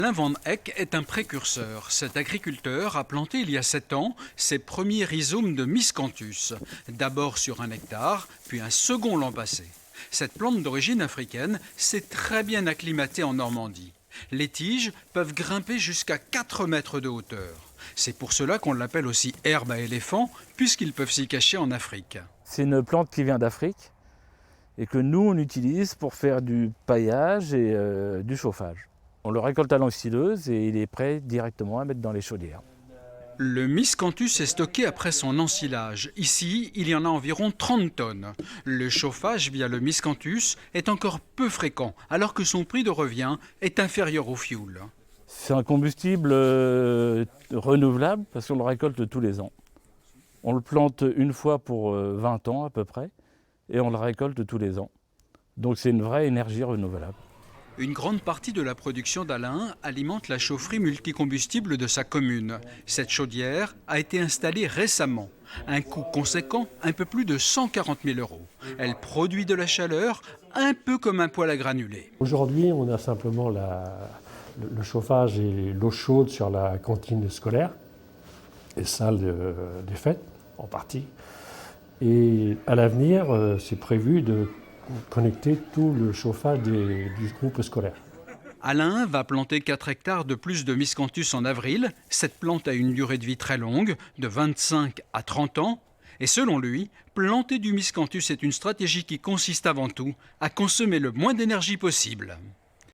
Alain Van Eck est un précurseur. Cet agriculteur a planté il y a 7 ans ses premiers rhizomes de Miscanthus, d'abord sur 1 hectare, puis un second l'an passé. Cette plante d'origine africaine s'est très bien acclimatée en Normandie. Les tiges peuvent grimper jusqu'à 4 mètres de hauteur. C'est pour cela qu'on l'appelle aussi herbe à éléphant, puisqu'ils peuvent s'y cacher en Afrique. C'est une plante qui vient d'Afrique et que nous on utilise pour faire du paillage et du chauffage. On le récolte à l'ensileuse et il est prêt directement à mettre dans les chaudières. Le Miscanthus est stocké après son ensilage. Ici, il y en a environ 30 tonnes. Le chauffage via le Miscanthus est encore peu fréquent, alors que son prix de revient est inférieur au fioul. C'est un combustible renouvelable parce qu'on le récolte tous les ans. On le plante une fois pour 20 ans à peu près et on le récolte tous les ans. Donc c'est une vraie énergie renouvelable. Une grande partie de la production d'Alain alimente la chaufferie multicombustible de sa commune. Cette chaudière a été installée récemment. Un coût conséquent, un peu plus de 140 000 €. Elle produit de la chaleur, un peu comme un poêle à granulés. Aujourd'hui, on a simplement le chauffage et l'eau chaude sur la cantine scolaire et salle des fêtes, en partie. Et à l'avenir, c'est prévu de connecter tout le chauffage du groupe scolaire. Alain va planter 4 hectares de plus de Miscanthus en avril. Cette plante a une durée de vie très longue, de 25 à 30 ans. Et selon lui, planter du Miscanthus est une stratégie qui consiste avant tout à consommer le moins d'énergie possible.